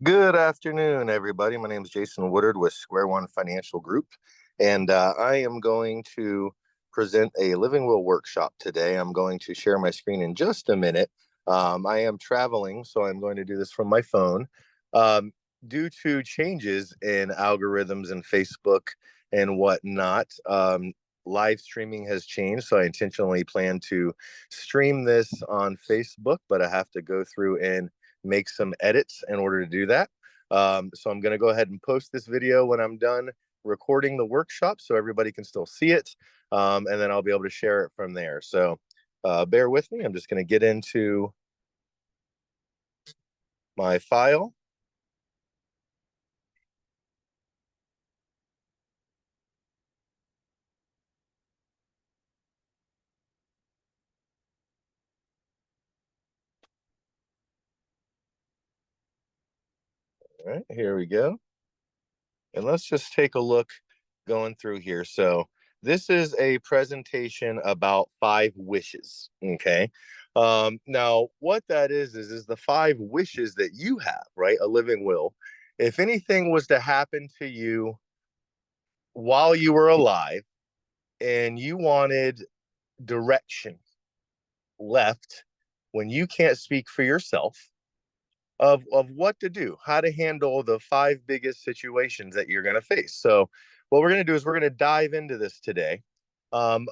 Good afternoon, everybody. My name is Jason Woodard with Square One Financial Group, and I am going to present a living will workshop today. I'm going to share my screen in just a minute. I am traveling, so I'm going to do this from my phone. Um, Due to changes in algorithms and Facebook and whatnot, live streaming has changed, so I intentionally plan to stream this on Facebook, but I have to go through and make some edits in order to do that. So I'm going to go ahead and post this video when I'm done recording the workshop so everybody can still see it. And then I'll be able to share it from there. So bear with me. I'm just going to get into my file. All right, here we go. And let's just take a look going through here. So this is a presentation about five wishes. Okay. Now, what that is the five wishes that you have, right? A living will. If anything was to happen to you while you were alive and you wanted direction left when you can't speak for yourself of what to do, how to handle the five biggest situations that you're going to face. So, what we're going to do is we're going to dive into this today. Um,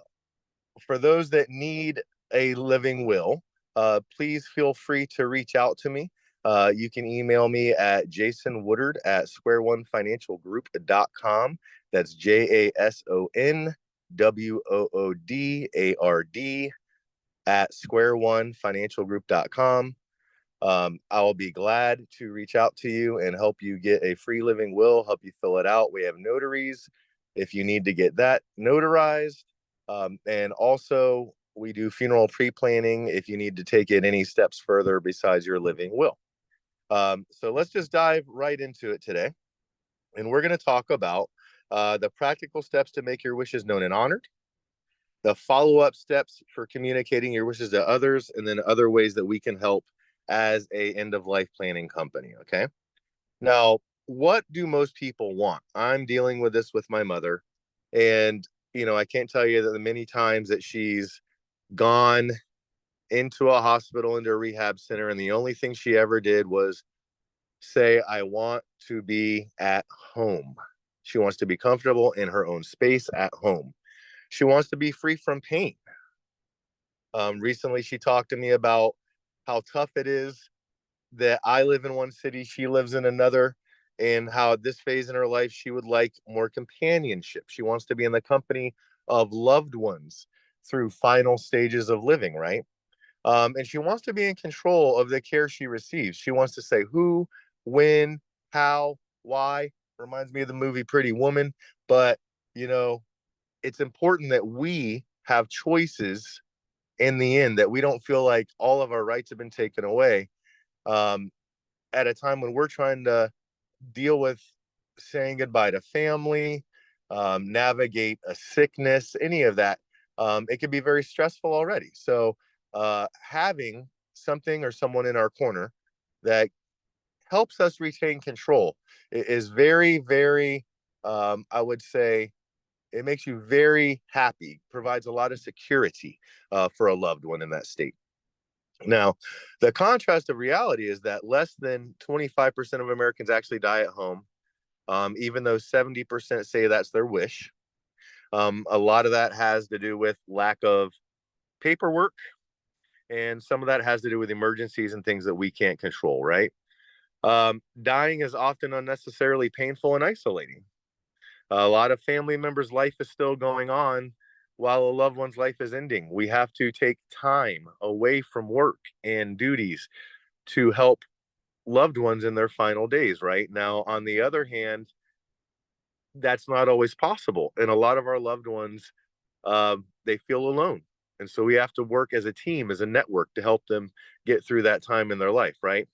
for those that need a living will, please feel free to reach out to me. You can email me at jasonwoodard at squareonefinancialgroup.com. That's JASONWOODARD at squareonefinancialgroup.com. I will be glad to reach out to you and help you get a free living will, help you fill it out. We have notaries if you need to get that notarized. And also, we do funeral pre planning if you need to take it any steps further besides your living will. So let's just dive right into it today. And we're going to talk about the practical steps to make your wishes known and honored, the follow up steps for communicating your wishes to others, and then other ways that we can help as a end of life planning company. Okay. Now, what do most people want? I'm dealing with this with my mother, and I can't tell you that the many times that she's gone into a hospital, into a rehab center, and the only thing she ever did was say, I want to be at home. She wants to be comfortable in her own space at home. She wants to be free from pain. Recently, she talked to me about how tough it is that I live in one city, she lives in another, and how at this phase in her life, she would like more companionship. She wants to be in the company of loved ones through final stages of living, right? And she wants to be in control of the care she receives. She wants to say who, when, how, why. Reminds me of the movie Pretty Woman. But, you know, it's important that we have choices in the end, that we don't feel like all of our rights have been taken away um, at a time when we're trying to deal with saying goodbye to family, navigate a sickness, any of that. It can be very stressful already. So, having something or someone in our corner that helps us retain control is very, very, I would say, it makes you very happy, provides a lot of security for a loved one in that state. Now, the contrast of reality is that less than 25% of Americans actually die at home, even though 70% say that's their wish. A lot of that has to do with lack of paperwork, and some of that has to do with emergencies and things that we can't control, right? Dying is often unnecessarily painful and isolating. A lot of family members' life is still going on while a loved one's life is ending. We have to take time away from work and duties to help loved ones in their final days, right? Now, on the other hand, that's not always possible. And a lot of our loved ones, they feel alone. And so we have to work as a team, as a network to help them get through that time in their life, right?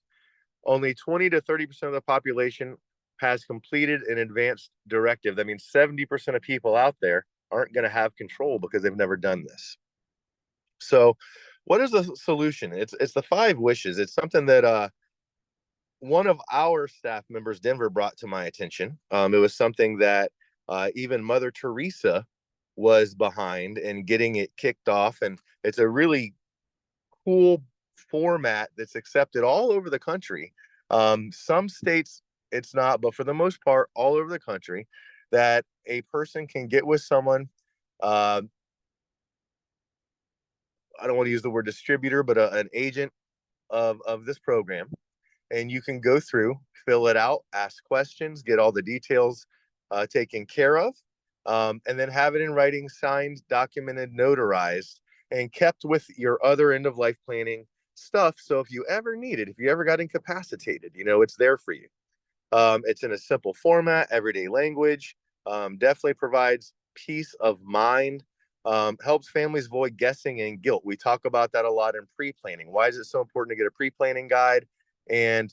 Only 20 to 30% of the population has completed an advanced directive. That means 70% of people out there aren't going to have control because they've never done this. So, what is the solution? It's the five wishes. It's something that one of our staff members, Denver, brought to my attention. It was something that even Mother Teresa was behind and getting it kicked off. And it's a really cool format that's accepted all over the country. Some states it's not, but for the most part, all over the country, that a person can get with someone. Uh, I don't want to use the word distributor, but an agent of this program, and you can go through, fill it out, ask questions, get all the details taken care of, and then have it in writing, signed, documented, notarized, and kept with your other end of life planning stuff. So if you ever need it, if you ever got incapacitated, it's there for you. It's in a simple format, everyday language, definitely provides peace of mind, helps families avoid guessing and guilt. We talk about that a lot in pre planning. Why is it so important to get a pre planning guide and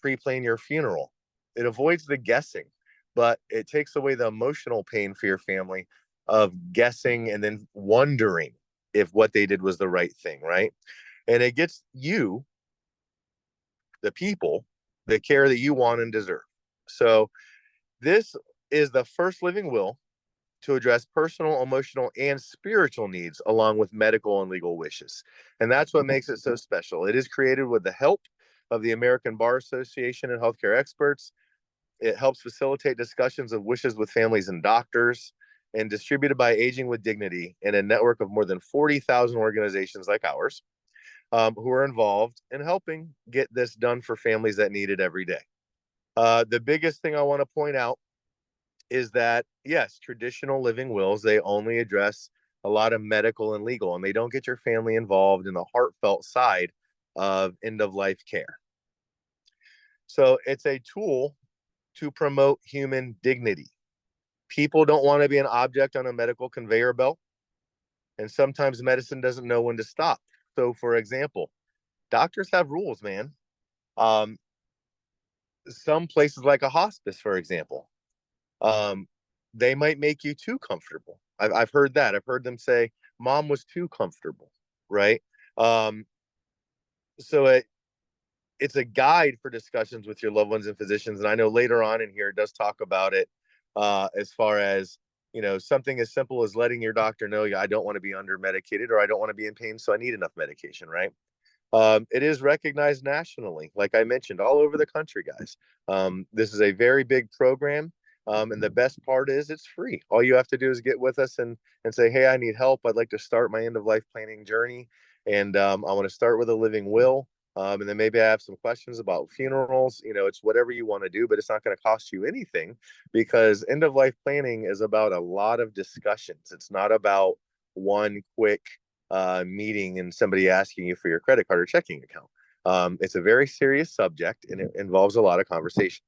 pre plan your funeral? It avoids the guessing, but it takes away the emotional pain for your family of guessing and then wondering if what they did was the right thing, right? And it gets you, the people, the care that you want and deserve. So, this is the first living will to address personal, emotional, and spiritual needs, along with medical and legal wishes. And that's what makes it so special. It is created with the help of the American Bar Association and healthcare experts. It helps facilitate discussions of wishes with families and doctors, and distributed by Aging with Dignity in a network of more than 40,000 organizations like ours, who are involved in helping get this done for families that need it every day. The biggest thing I want to point out is that, yes, traditional living wills, they only address a lot of medical and legal, and they don't get your family involved in the heartfelt side of end of life care. So it's a tool to promote human dignity. People don't want to be an object on a medical conveyor belt, and sometimes medicine doesn't know when to stop. So, for example, doctors have rules, man. Um, some places, like a hospice, for example, um, they might make you too comfortable. I've heard that. I've heard them say, "Mom was too comfortable," right? Um, so it's a guide for discussions with your loved ones and physicians. And I know later on in here it does talk about it, as far as something as simple as letting your doctor know, yeah, I don't want to be under medicated, or I don't want to be in pain, so I need enough medication, right? It is recognized nationally, like I mentioned, all over the country, guys. This is a very big program. And the best part is it's free. All you have to do is get with us and say, hey, I need help. I'd like to start my end of life planning journey. And I want to start with a living will. And then maybe I have some questions about funerals. It's whatever you want to do, but it's not going to cost you anything, because end of life planning is about a lot of discussions. It's not about one quick meeting and somebody asking you for your credit card or checking account. It's a very serious subject, and it involves a lot of conversation.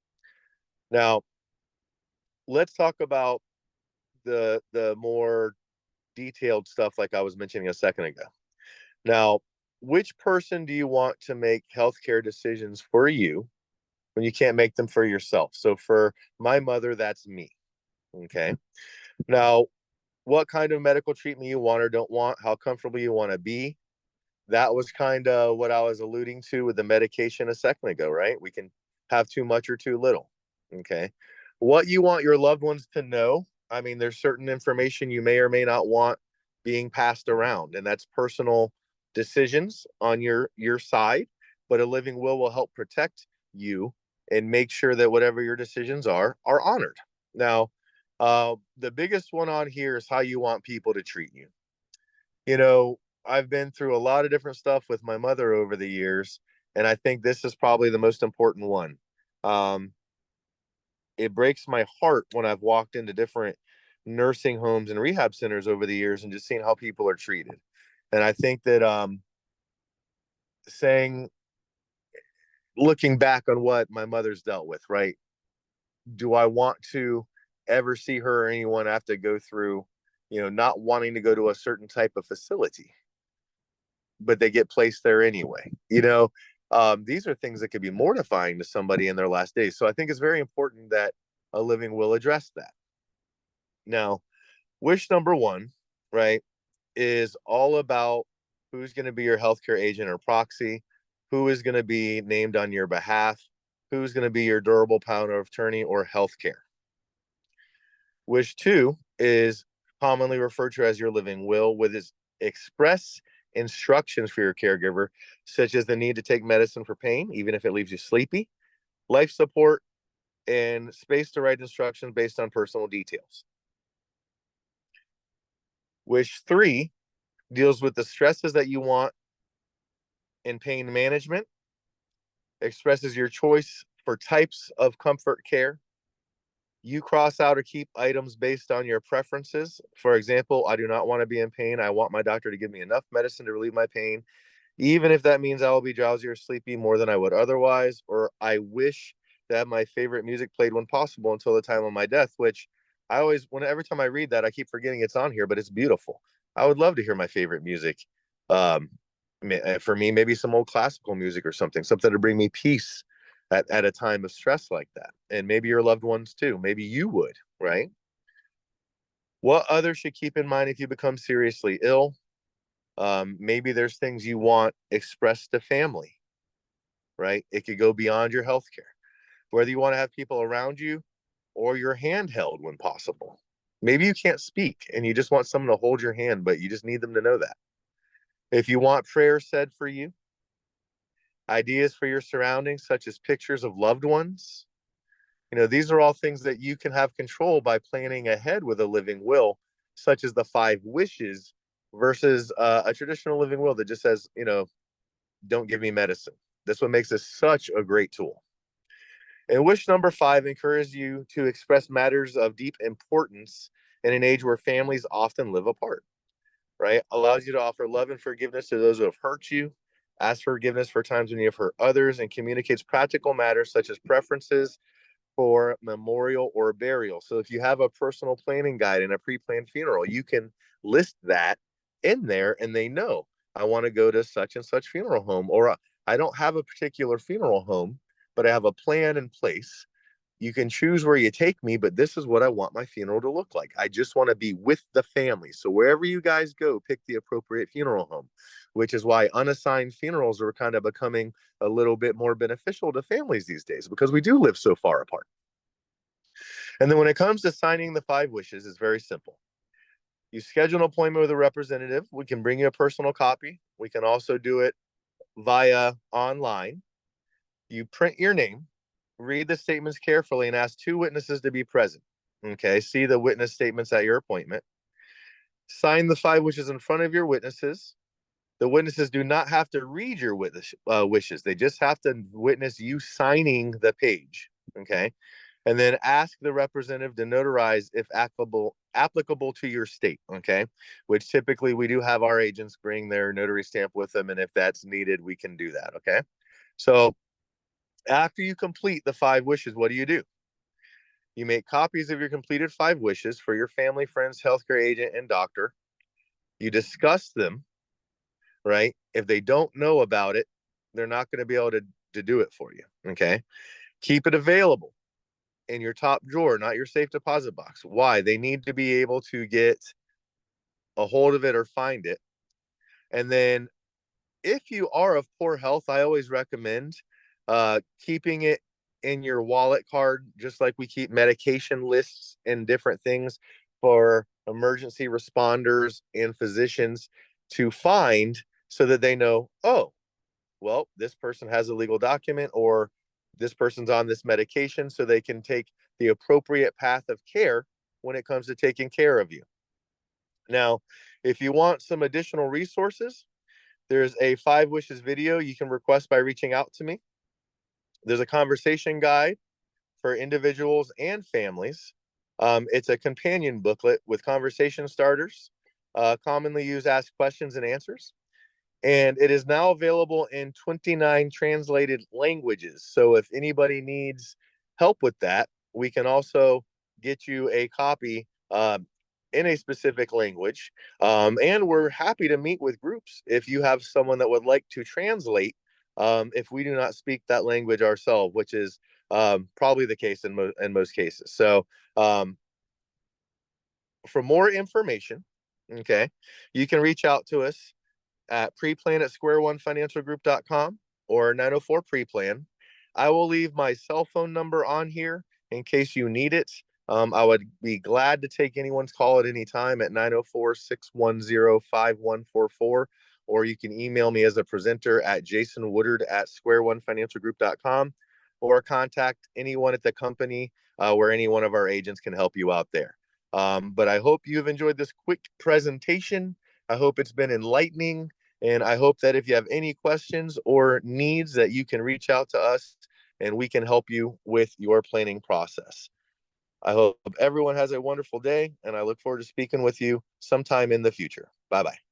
Now, let's talk about the more detailed stuff, like I was mentioning a second ago. Now, which person do you want to make healthcare decisions for you when you can't make them for yourself? So for my mother, that's me. Okay. Now, what kind of medical treatment you want or don't want, how comfortable you want to be, that was kind of what I was alluding to with the medication a second ago, right? We can have too much or too little. Okay. What you want your loved ones to know, I mean, there's certain information you may or may not want being passed around, and that's personal decisions on your side, but a living will help protect you and make sure that whatever your decisions are honored. Now, the biggest one on here is how you want people to treat you. you know, I've been through a lot of different stuff with my mother over the years, and I think this is probably the most important one. Um, it breaks my heart when I've walked into different nursing homes and rehab centers over the years and just seeing how people are treated. And I think that saying, looking back on what my mother's dealt with, right? Do I want to ever see her or anyone have to go through, not wanting to go to a certain type of facility, but they get placed there anyway? These are things that could be mortifying to somebody in their last days. So I think it's very important that a living will address that. Now, wish number one, right, is all about who's going to be your healthcare agent or proxy, who is going to be named on your behalf. who's going to be your durable power of attorney or healthcare. Wish 2 is commonly referred to as your living will, with its express instructions for your caregiver, such as the need to take medicine for pain, even if it leaves you sleepy, life support, and space to write instructions based on personal details. Wish 3 deals with the stresses that you want in pain management, expresses your choice for types of comfort care. You cross out or keep items based on your preferences. For example, I do not want to be in pain. I want my doctor to give me enough medicine to relieve my pain, even if that means I will be drowsy or sleepy more than I would otherwise. Or I wish that my favorite music played when possible until the time of my death, which every time I read that, I keep forgetting it's on here, but it's beautiful. I would love to hear my favorite music. Um, for me, maybe some old classical music or something to bring me peace at a time of stress like that. And maybe your loved ones too. Maybe you would, right? What others should keep in mind if you become seriously ill? Maybe there's things you want expressed to family, right? It could go beyond your healthcare, whether you want to have people around you or your hand held when possible. Maybe you can't speak and you just want someone to hold your hand, but you just need them to know that. If you want prayer said for you, ideas for your surroundings, such as pictures of loved ones, these are all things that you can have control by planning ahead with a living will, such as the 5 wishes versus a traditional living will that just says, don't give me medicine. That's what makes this such a great tool. And wish number 5 encourages you to express matters of deep importance in an age where families often live apart, right? Allows you to offer love and forgiveness to those who have hurt you, ask forgiveness for times when you have hurt others, and communicates practical matters such as preferences for memorial or burial. So if you have a personal planning guide and a pre-planned funeral, you can list that in there and they know I want to go to such and such funeral home, or I don't have a particular funeral home, but I have a plan in place. You can choose where you take me, but this is what I want my funeral to look like. I just want to be with the family. So wherever you guys go, pick the appropriate funeral home, which is why unassigned funerals are kind of becoming a little bit more beneficial to families these days because we do live so far apart. And then when it comes to signing the 5 wishes, it's very simple. You schedule an appointment with a representative. We can bring you a personal copy. We can also do it via online. You print your name, read the statements carefully, and ask 2 witnesses to be present. Okay, see the witness statements at your appointment. Sign the 5 wishes in front of your witnesses. The witnesses do not have to read your wishes. They just have to witness you signing the page. Okay. And then ask the representative to notarize if applicable to your state. Okay. Which typically we do have our agents bring their notary stamp with them. And if that's needed, we can do that. Okay. So after you complete the 5 wishes, what do? You make copies of your completed 5 wishes for your family, friends, healthcare agent, and doctor. You discuss them, right? If they don't know about it, they're not going to be able to do it for you. Okay. Keep it available in your top drawer, not your safe deposit box. Why? They need to be able to get a hold of it or find it. And then if you are of poor health, I always recommend keeping it in your wallet card, just like we keep medication lists and different things for emergency responders and physicians to find so that they know, oh, well, this person has a legal document or this person's on this medication so they can take the appropriate path of care when it comes to taking care of you. Now, if you want some additional resources, there's a 5 wishes video you can request by reaching out to me. There's a conversation guide for individuals and families. It's a companion booklet with conversation starters, commonly used ask questions and answers. And it is now available in 29 translated languages. So if anybody needs help with that, we can also get you a copy in a specific language. And we're happy to meet with groups if you have someone that would like to translate if we do not speak that language ourselves, which is probably the case in most cases. So for more information, okay, you can reach out to us at preplan at square1financialgroup.com or 904 preplan. I will leave my cell phone number on here in case you need it. I would be glad to take anyone's call at any time at 904-610-5144, or you can email me as a presenter at jasonwoodard@squareonefinancialgroup.com, or contact anyone at the company where any one of our agents can help you out there. But I hope you've enjoyed this quick presentation. I hope it's been enlightening. And I hope that if you have any questions or needs that you can reach out to us and we can help you with your planning process. I hope everyone has a wonderful day and I look forward to speaking with you sometime in the future. Bye bye.